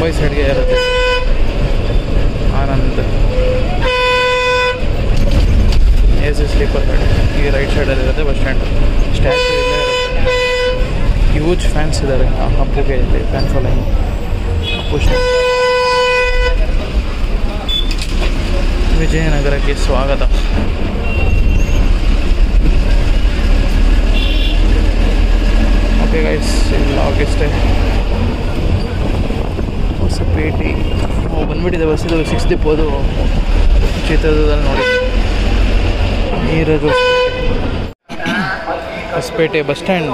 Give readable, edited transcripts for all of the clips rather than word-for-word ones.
ಮುಂಬೈ ಸೈಡ್ಗೆ ಇರುತ್ತೆ. Anand AC sleeper ಗಾಡಿ ಈ ರೈಟ್ ಸೈಡಲ್ಲಿ ಇರುತ್ತೆ. ಬಸ್ ಸ್ಟ್ಯಾಂಡ್ ಸ್ಟ್ಯಾಚ್ಯೂ ಇಲ್ಲೇ ಇರುತ್ತೆ. ಹ್ಯೂಜ್ ಫ್ಯಾನ್ಸ್ ಇದ್ದಾರೆ ಅಪ್ಪುಗೆ ಇಲ್ಲಿ ಫ್ಯಾನ್ ಫಾಲೋಯಿಂಗ್. ಅಪ್ಪು ವಿಜಯನಗರಕ್ಕೆ ಸ್ವಾಗತ. ಓಕೆ ಗೈಸ್, ಇಲ್ಲ ಆಗಷ್ಟೇ ಹೊಸಪೇಟೆ ಬಂದ್ಬಿಟ್ಟಿದೆ ಬಸ್. ಇದು 6 ಡಿಪೋದು ಚಿತ್ರದುರ್ಗದಲ್ಲಿ ನೋಡಿ. ನೀರದು ಹೊಸಪೇಟೆ ಬಸ್ ಸ್ಟ್ಯಾಂಡ್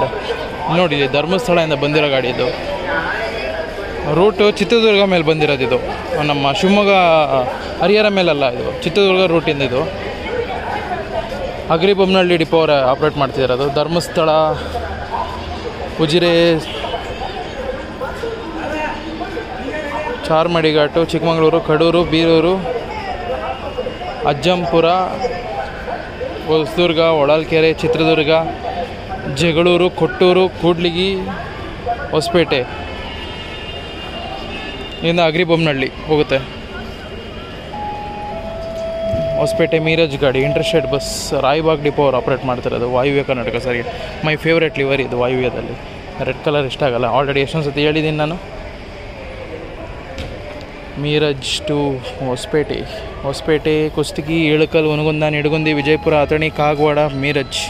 ನೋಡಿ. ಧರ್ಮಸ್ಥಳದಿಂದ ಬಂದಿರೋ ಗಾಡಿ ಇದು. ರೂಟು ಚಿತ್ರದುರ್ಗ ಮೇಲೆ ಬಂದಿರೋದು. ಇದು ನಮ್ಮ ಶಿವಮೊಗ್ಗ ಹರಿಹರ ಮೇಲಲ್ಲ, ಇದು ಚಿತ್ರದುರ್ಗ ರೂಟಿಂದ. ಇದು ಅಗ್ರಿಬೊಮ್ಮನಹಳ್ಳಿ ಡಿಪೋ ಅವರು ಆಪ್ರೇಟ್ ಮಾಡ್ತಿರೋದು. ಧರ್ಮಸ್ಥಳ, ಉಜಿರೆ, ಚಾರ್ಮಡಿ ಘಾಟು, ಚಿಕ್ಕಮಗಳೂರು, ಕಡೂರು, ಬೀರೂರು, ಅಜ್ಜಂಪುರ, ಹೊಸದುರ್ಗ, ಹೊಳಲ್ಕೆರೆ, ಚಿತ್ರದುರ್ಗ, ಜಗಳೂರು, ಕೊಟ್ಟೂರು, ಕೂಡ್ಲಿಗಿ, ಹೊಸಪೇಟೆ ಇಂದ ಅಗ್ರಿಬೊಮ್ಮನಹಳ್ಳಿ ಹೋಗುತ್ತೆ. ಹೊಸಪೇಟೆ ಮೀರಜ್ ಗಾಡಿ ಇಂಟರ್ಸ್ಟೇಟ್ ಬಸ್. ರಾಯಬಾಗ್ ಡಿಪೋ ಅವರು ಆಪ್ರೇಟ್ ಮಾಡ್ತಿರೋದು. ವಾಯುವ್ಯ ಕರ್ನಾಟಕ ಸರಿ. ಮೈ ಫೇವ್ರೇಟ್ ಲಿವರ್ ಇದು ವಾಯುವ್ಯದಲ್ಲಿ. ರೆಡ್ ಕಲರ್ ಇಷ್ಟ ಆಗಲ್ಲ. ಆಲ್ರೆಡಿ ಎಷ್ಟೊಂದು ಸತಿ ಹೇಳಿದ್ದೀನಿ ನಾನು. Miraj to Hosapete. Hosapete, Kushtagi, Ilkal, Hungund, Nidagundi, Vijayapura, Athani, Kagwad, Miraj,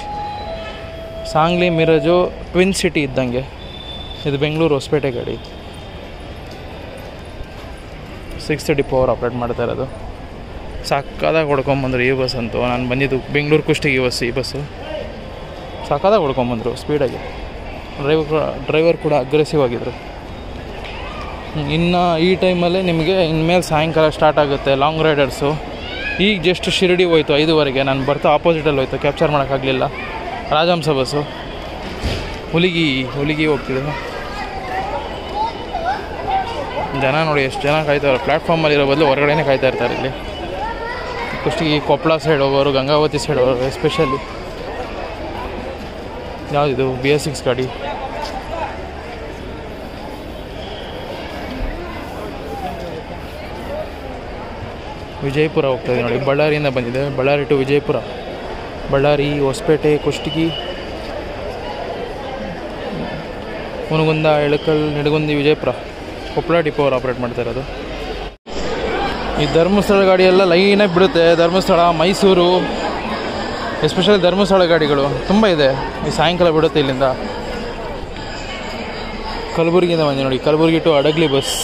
Sangli, Miraj twin city ಇದ್ದಂಗೆ. ಇದು ಬೆಂಗಳೂರು ಹೊಸಪೇಟೆ ಗಾಡಿ. 6th ಡಿಪೋ ಅವ್ರು ಆಪ್ರೇಟ್ ಮಾಡ್ತಾ ಇರೋದು. ಸಕ್ಕದಾಗಿ ಹೊಡ್ಕೊಂಬಂದರು ಈ ಬಸ್ ಅಂತೂ. ನಾನು ಬಂದಿದ್ದು ಬೆಂಗಳೂರು ಕುಷ್ಟಗಿ ಬಸ್. ಈ ಬಸ್ಸು ಸಕ್ಕದಾಗಿ ಹೊಡ್ಕೊಂಬಂದರು ಸ್ಪೀಡಾಗಿ. ಡ್ರೈವರ್ ಕೂಡ ಅಗ್ರೆಸಿವ್ ಆಗಿದ್ದರು. ಇನ್ನು ಈ ಟೈಮಲ್ಲೇ ನಿಮಗೆ ಇನ್ಮೇಲೆ ಸಾಯಂಕಾಲ ಸ್ಟಾರ್ಟ್ ಆಗುತ್ತೆ ಲಾಂಗ್ ರೈಡರ್ಸು. ಈಗ ಜಸ್ಟ್ ಶಿರಡಿ ಹೋಯ್ತು 5:15. ನಾನು ಬರ್ತಾ ಆಪೋಸಿಟಲ್ಲಿ ಹೋಯ್ತು, ಕ್ಯಾಪ್ಚರ್ ಮಾಡೋಕ್ಕಾಗಲಿಲ್ಲ. ರಾಜಹಂಸ ಬಸ್ಸು ಹುಲಿಗಿ ಹೋಗ್ತಿದೆ. ಜನ ನೋಡಿ ಎಷ್ಟು ಜನ ಕಾಯ್ತಾರೆ. ಪ್ಲ್ಯಾಟ್ಫಾರ್ಮಲ್ಲಿರೋ ಬದಲು ಹೊರಗಡೆನೇ ಕಾಯ್ತಾ ಇರ್ತಾರೆ. ಇಲ್ಲಿ ಕುಷ್ಟಗಿ, ಕೊಪ್ಪಳ ಸೈಡ್ ಹೋಗೋರು, ಗಂಗಾವತಿ ಸೈಡ್ ಹೋಗೋರು ಎಸ್ಪೆಷಲಿ. ಯಾವುದಿದು BS6 ಗಾಡಿ. ವಿಜಯಪುರ ಹೋಗ್ತಾಯಿದೆ ನೋಡಿ. ಬಳ್ಳಾರಿಯಿಂದ ಬಂದಿದೆ. ಬಳ್ಳಾರಿ ಟು ವಿಜಯಪುರ. ಬಳ್ಳಾರಿ, ಹೊಸಪೇಟೆ, ಕುಷ್ಟಗಿ, ಹುನಗುಂದ, ಇಳಕಲ್, ನಿಡಗುಂದಿ, ವಿಜಯಪುರ, ಕೊಪ್ಪಳ ಡಿಪೋ ಅವರು ಆಪ್ರೇಟ್ ಮಾಡ್ತಾ ಇರೋದು. ಈ ಧರ್ಮಸ್ಥಳ ಗಾಡಿಯೆಲ್ಲ ಲೈನಾಗಿ ಬಿಡುತ್ತೆ. ಧರ್ಮಸ್ಥಳ, ಮೈಸೂರು, ಎಸ್ಪೆಷಲಿ ಧರ್ಮಸ್ಥಳ ಗಾಡಿಗಳು ತುಂಬ ಇದೆ. ಈ ಸಾಯಂಕಾಲ ಬಿಡುತ್ತೆ ಇಲ್ಲಿಂದ. ಕಲಬುರಗಿಯಿಂದ ಬಂದೆ ನೋಡಿ. Kalaburagi to Hadagali bus.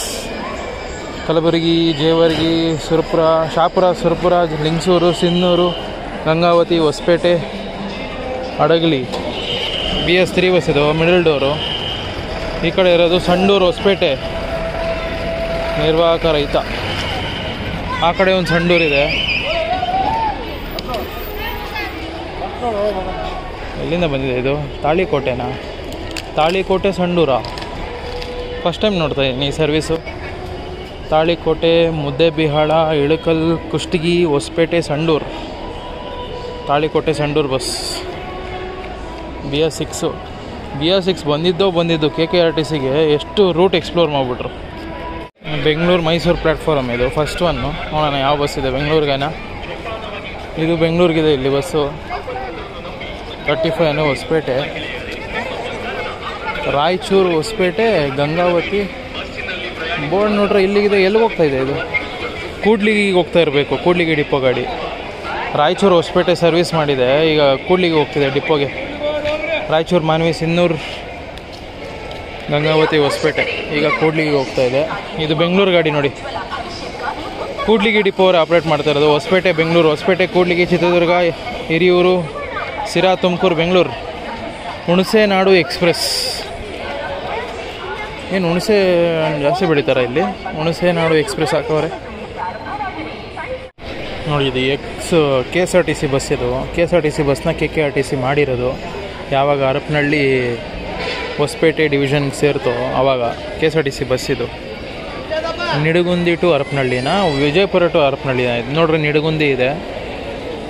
Kalaburagi, Jevargi, Surapura, Shahapur, Surapura, Lingasuru, Sinnur, Gangavathi, Hospet, Hadagali. BS3 bus ಇದು, ಮಿಡಲ್ ಡೋರು. ಈ ಕಡೆ ಇರೋದು ಸಂಡೂರು, ಹೊಸಪೇಟೆ, ನಿರ್ವಾಹಕ ರಹಿತ. ಆ ಕಡೆ ಒಂದು ಸಂಡೂರಿದೆ. ಎಲ್ಲಿಂದ ಬಂದಿದೆ ಇದು? ತಾಳಿಕೋಟೆನಾ? ತಾಳಿಕೋಟೆ, ಸಂಡೂರ. ಫಸ್ಟ್ ಟೈಮ್ ನೋಡ್ತಾ ಇದ್ದೀನಿ ಈ service. Talikote, Muddebihal, Ilkal, Kushtagi, Hospet, Sandur. Talikote Sandur bus BS6 ಬಂದಿದ್ದು KKRTCಗೆ ಎಷ್ಟು ರೂಟ್ ಎಕ್ಸ್ಪ್ಲೋರ್ ಮಾಡಿಬಿಟ್ರು. ಬೆಂಗಳೂರು ಮೈಸೂರು ಪ್ಲ್ಯಾಟ್ಫಾರ್ಮ್ ಇದು ಫಸ್ಟ್ ಒನ್ನು. ನೋಡೋಣ ಯಾವ ಬಸ್ ಇದೆ ಬೆಂಗಳೂರಿಗೇನ. ಇದು ಬೆಂಗಳೂರಿಗಿದೆ ಇಲ್ಲಿ ಬಸ್ಸು. 35 ಹೊಸಪೇಟೆ, ರಾಯಚೂರು, ಹೊಸಪೇಟೆ, ಗಂಗಾವತಿ. ಬೋರ್ಡ್ ನೋಡ್ರೆ ಇಲ್ಲಿಗಿದೆ. ಎಲ್ಲಿಗೆ ಹೋಗ್ತಾಯಿದೆ ಇದು? ಕೂಡ್ಲಿಗಿಗೆ ಹೋಗ್ತಾ ಇರಬೇಕು. ಕೂಡ್ಲಿಗಿ ಡಿಪೋ ಗಾಡಿ. ರಾಯಚೂರು ಹೊಸಪೇಟೆ ಸರ್ವಿಸ್ ಮಾಡಿದೆ, ಈಗ ಕೂಡ್ಲಿಗೆ ಹೋಗ್ತಿದೆ ಡಿಪೋಗೆ. ರಾಯಚೂರು, ಮಾನ್ವಿ, ಸಿನ್ನೂರು, ಗಂಗಾವತಿ, ಹೊಸಪೇಟೆ. ಈಗ ಕೂಡ್ಲಿಗೆ ಹೋಗ್ತಾ ಇದೆ. ಇದು ಬೆಂಗಳೂರು ಗಾಡಿ ನೋಡಿ. ಕೂಡ್ಲಿಗಿ ಡಿಪೋ ಅವರು ಆಪ್ರೇಟ್ ಮಾಡ್ತಾ ಇರೋದು. ಹೊಸಪೇಟೆ, ಬೆಂಗಳೂರು, ಹೊಸಪೇಟೆ, ಕೂಡ್ಲಿಗಿ, ಚಿತ್ರದುರ್ಗ, ಹಿರಿಯೂರು, ಸಿರಾ, ತುಮಕೂರು, ಬೆಂಗಳೂರು. ಹುಣಸೆನಾಡು ಎಕ್ಸ್ಪ್ರೆಸ್. ಏನು ಹುಣಸೆ ಜಾಸ್ತಿ ಬೆಳೀತಾರೆ ಇಲ್ಲಿ. ಹುಣಸೆನಾಡು ಎಕ್ಸ್ಪ್ರೆಸ್ ಹಾಕವ್ರೆ ನೋಡಿ. ಇದು KSRTC ಬಸ್. ಇದು KSRTC ಬಸ್ನ KKRTC ಮಾಡಿರೋದು. ಯಾವಾಗ ಹರಪನಹಳ್ಳಿ ಹೊಸಪೇಟೆ ಡಿವಿಷನ್ ಸೇರ್ತೋ ಆವಾಗ KSRTC ಬಸ್ ಇದು. ನಿಡಗುಂದಿ ಟು ಹರಪನಹಳ್ಳಿನ, ವಿಜಯಪುರ ಟು ಹರಪನಹಳ್ಳಿನ. ಇದು ನೋಡ್ರಿ ನಿಡಗುಂದಿ ಇದೆ.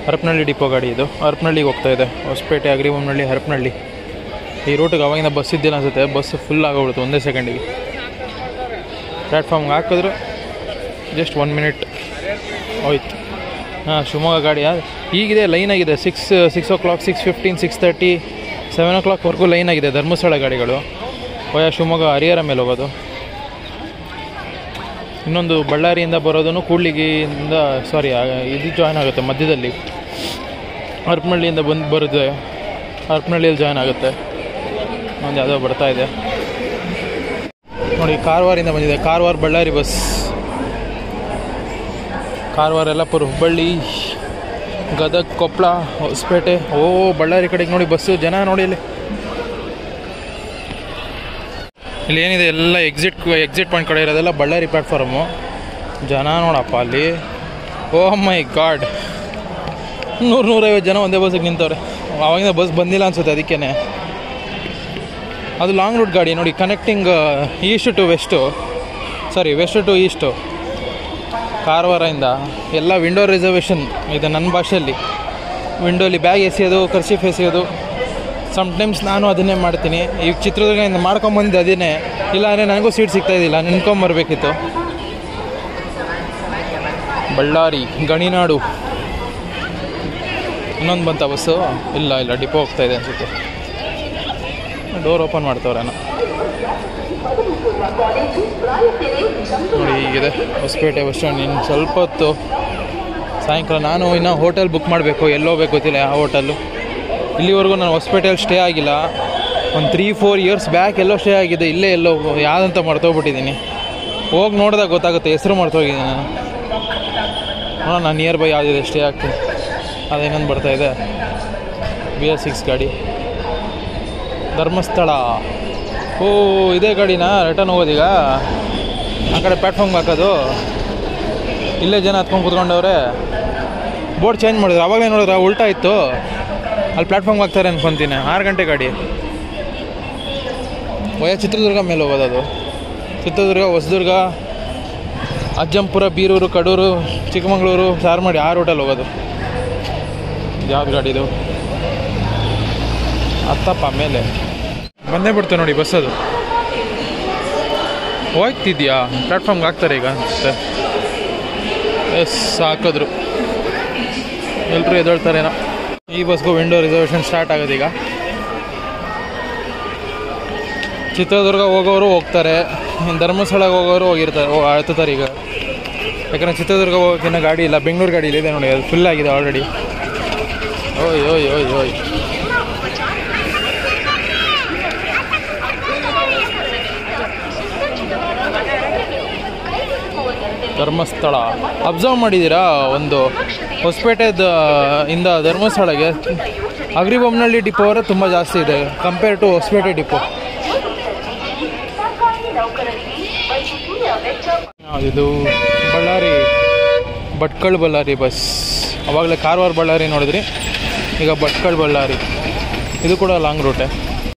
ಹರಪನಹಳ್ಳಿ ಡಿಪೋ ಗಾಡಿ ಇದು. ಹರಪನಹಳ್ಳಿಗೆ ಹೋಗ್ತಾ ಇದೆ. ಹೊಸಪೇಟೆ, ಅಗ್ರಿಬೊಮ್ಮನಹಳ್ಳಿ, ಹರಪನಹಳ್ಳಿ. ಈ ರೂಟಿಗೆ ಅವಾಗಿಂದ ಬಸ್ ಇದ್ದಿಲ್ಲ ಅನಿಸುತ್ತೆ. ಬಸ್ ಫುಲ್ ಆಗೋಗ್ಬಿಡುತ್ತೆ ಒಂದೇ ಸೆಕೆಂಡಿಗೆ. ಪ್ಲ್ಯಾಟ್ಫಾರ್ಮ್ಗೆ ಹಾಕಿದ್ರು ಜಸ್ಟ್ 1 ಮಿನಿಟ್ ಹೋಯ್ತು. ಹಾಂ, ಶಿವಮೊಗ್ಗ ಗಾಡಿ ಈಗಿದೆ, ಲೈನಾಗಿದೆ. 6 o'clock, 6:15, 6:30, 7 o'clockವರೆಗೂ ಲೈನಾಗಿದೆ ಧರ್ಮಸ್ಥಳ ಗಾಡಿಗಳು. ಶಿವಮೊಗ್ಗ ಹರಿಹರ ಮೇಲೆ ಹೋಗೋದು. ಇನ್ನೊಂದು ಬಳ್ಳಾರಿಯಿಂದ ಬರೋದನ್ನು ಕೂಡ್ಲಿಗಿಂದ ಇದು ಜಾಯ್ನ್ ಆಗುತ್ತೆ ಮಧ್ಯದಲ್ಲಿ. ಹರಪನಹಳ್ಳಿಯಿಂದ ಬರುತ್ತೆ, ಹರಪನಹಳ್ಳಿಯಲ್ಲಿ ಜಾಯ್ನ್ ಆಗುತ್ತೆ. ಒಂದು ಯಾವುದೋ ಬರ್ತಾ ಇದೆ ನೋಡಿ, ಕಾರವಾರಿಂದ ಬಂದಿದೆ. ಕಾರವಾರ ಬಳ್ಳಾರಿ ಬಸ್. ಕಾರವಾರ, ಯಲ್ಲಾಪುರ, ಹುಬ್ಬಳ್ಳಿ, ಗದಗ, ಕೊಪ್ಪಳ, ಹೊಸಪೇಟೆ. ಬಳ್ಳಾರಿ ಕಡೆಗೆ ನೋಡಿ ಬಸ್ಸು, ಜನ ನೋಡಿ. ಇಲ್ಲಿ ಏನಿದೆ ಎಲ್ಲ ಎಕ್ಸಿಟ್ ಪಾಯಿಂಟ್ ಕಡೆ ಇರೋದೆಲ್ಲ ಬಳ್ಳಾರಿ ಪ್ಲ್ಯಾಟ್ಫಾರ್ಮು. ಜನ ನೋಡಪ್ಪ ಅಲ್ಲಿ. ಮೈ ಗಾಡ್, 100-150 ಜನ ಒಂದೇ ಬಸ್ಸಿಗೆ ನಿಂತವ್ರೆ. ಆವಾಗಿಂದ ಬಸ್ ಬಂದಿಲ್ಲ ಅನ್ಸುತ್ತೆ, ಅದಕ್ಕೇ. ಅದು ಲಾಂಗ್ ರೂಟ್ ಗಾಡಿ ನೋಡಿ, ಕನೆಕ್ಟಿಂಗ್ ವೆಸ್ಟ್ ಟು ಈಸ್ಟು. ಕಾರವಾರದಿಂದ ಎಲ್ಲ ವಿಂಡೋ ರಿಸರ್ವೇಷನ್ ಇದೆ ನನ್ನ ಭಾಷೆಯಲ್ಲಿ. ವಿಂಡೋಲಿ ಬ್ಯಾಗ್ ಎಸೆಯೋದು, ಕರ್ಚೀಫ್ ಎಸೆಯೋದು. ಸಮ್ಟೈಮ್ಸ್ ನಾನು ಅದನ್ನೇ ಮಾಡ್ತೀನಿ. ಈಗ ಚಿತ್ರದುರ್ಗದಿಂದ ಮಾಡ್ಕೊಂಬಂದಿದ್ದು ಅದನ್ನೇ. ಇಲ್ಲ ಅಂದರೆ ನನಗೂ ಸೀಟ್ ಸಿಗ್ತಾಯಿದ್ದಿಲ್ಲ, ನಿಂತ್ಕೊಂಬರ್ಬೇಕಿತ್ತು. ಬಳ್ಳಾರಿ, ಗಣಿನಾಡು. ಇನ್ನೊಂದು ಬಂತ ಬಸ್ಸು? ಇಲ್ಲ, ಡಿಪೋ ಹೋಗ್ತಾಯಿದೆ ಅನಿಸುತ್ತೆ. ಡೋರ್ ಓಪನ್ ಮಾಡ್ತವ್ರೆ ನೋಡಿ. ಹೀಗಿದೆ ಹೊಸಪೇಟೆ ಬಸ್ ಸ್ಟ್ಯಾಂಡ್. ಇನ್ನು ಸ್ವಲ್ಪ ಹೊತ್ತು ಸಾಯಂಕಾಲ ನಾನು ಇನ್ನೂ ಹೋಟೆಲ್ ಬುಕ್ ಮಾಡಬೇಕು. ಎಲ್ಲೋಗ್ಬೇಕು ಗೊತ್ತಿಲ್ಲ ಯಾವ ಹೋಟೆಲ್ಲು. ಇಲ್ಲಿವರೆಗೂ ನಾನು ಹೊಸಪೇಟೆಯಲ್ಲಿ ಸ್ಟೇ ಆಗಿಲ್ಲ. ಒಂದು 3-4 ಇಯರ್ಸ್ ಬ್ಯಾಕ್ ಎಲ್ಲೋ ಸ್ಟೇ ಆಗಿದೆ. ಇಲ್ಲೇ ಎಲ್ಲೋ ಯಾವುದಂತ ಮರ್ತೋಗ್ಬಿಟ್ಟಿದ್ದೀನಿ. ಹೋಗಿ ನೋಡಿದಾಗ ಗೊತ್ತಾಗುತ್ತೆ, ಹೆಸರು ಮರ್ತೋಗಿದ್ದೀನಿ ನಾನು. ನಾನು ನಿಯರ್ ಬೈ ಯಾವುದಿದೆ ಸ್ಟೇ ಆಗ್ತೀನಿ. ಅದೇನೊಂದು ಬರ್ತಾಯಿದೆ, BS6 ಗಾಡಿ. ಧರ್ಮಸ್ಥಳ. ಇದೇ ಗಾಡಿನ ರಿಟರ್ನ್ ಹೋಗೋದೀಗ? ಆ ಕಡೆ ಪ್ಲ್ಯಾಟ್ಫಾರ್ಮ್ಗೆ ಹಾಕೋದು. ಇಲ್ಲೇ ಜನ ಹತ್ಕೊಂಡು ಕೂತ್ಕೊಂಡವ್ರೆ. ಬೋರ್ಡ್ ಚೇಂಜ್ ಮಾಡಿದ್ರು. ಆವಾಗಲೇ ನೋಡಿದ್ರೆ ಉಲ್ಟಾ ಇತ್ತು. ಅಲ್ಲಿ ಪ್ಲ್ಯಾಟ್ಫಾರ್ಮ್ಗೆ ಹಾಕ್ತಾರೆ ಅನ್ಕೊತೀನಿ. 6 ಗಂಟೆ ಗಾಡಿ. ಚಿತ್ರದುರ್ಗ ಮೇಲೆ ಹೋಗೋದು ಅದು. ಚಿತ್ರದುರ್ಗ, ಹೊಸದುರ್ಗ, ಅಜ್ಜಂಪುರ, ಬೀರೂರು, ಕಡೂರು, ಚಿಕ್ಕಮಗಳೂರು, ಚಾರ್ಮಾಡಿ 6 ರೂಟಲ್ಲಿ ಹೋಗೋದು. ಯಾವ್ದು ಗಾಡಿದು? ಹತ್ತಪ್ಪ ಮೇಲೆ ಬಂದೇ ಬಿಡ್ತು ನೋಡಿ ಬಸ್. ಅದು ಹೋಗ್ತಿದ್ಯಾ? ಪ್ಲ್ಯಾಟ್ಫಾರ್ಮ್ಗೆ ಹಾಕ್ತಾರೆ ಈಗ ಅನ್ಸುತ್ತೆ. ಹಾಕಿದ್ರು. ಎಲ್ಲರೂ ಎದ್ದೇಳ್ತಾರೇನೋ. ಈ ಬಸ್ಗೂ ವಿಂಡೋ ರಿಸರ್ವೇಷನ್ ಸ್ಟಾರ್ಟ್ ಆಗೋದೀಗ. ಚಿತ್ರದುರ್ಗ ಹೋಗೋರು ಹೋಗ್ತಾರೆ, ಧರ್ಮಸ್ಥಳಕ್ಕೆ ಹೋಗೋರು ಹತ್ತುತ್ತಾರೆ ಈಗ. ಯಾಕಂದರೆ ಚಿತ್ರದುರ್ಗ ಹೋಗೋಕ್ಕಿನ್ನ ಗಾಡಿ ಇಲ್ಲ. ಬೆಂಗಳೂರು ಗಾಡಿ ಇದೆ ನೋಡಿ, ಅದು ಫುಲ್ ಆಗಿದೆ ಆಲ್ರೆಡಿ. ಓಯ್ ಧರ್ಮಸ್ಥಳ ಅಬ್ಸರ್ವ್ ಮಾಡಿದ್ದೀರಾ? ಒಂದು ಹೊಸಪೇಟೆದ ಇಂದ ಧರ್ಮಸ್ಥಳಗೆ ಅಗ್ರಿಬೊಮ್ಮನಹಳ್ಳಿ ಡಿಪೋ ಅವರೇ ತುಂಬ ಜಾಸ್ತಿ ಇದೆ ಕಂಪೇರ್ ಟು ಹೊಸಪೇಟೆ ಡಿಪೋ. ಇದು ಬಳ್ಳಾರಿ, ಭಟ್ಕಳ ಬಳ್ಳಾರಿ ಬಸ್. ಆವಾಗಲೇ ಕಾರವಾರ ಬಳ್ಳಾರಿ ನೋಡಿದ್ರಿ, ಈಗ ಭಟ್ಕಳ ಬಳ್ಳಾರಿ. ಇದು ಕೂಡ ಲಾಂಗ್ ರೂಟೇ.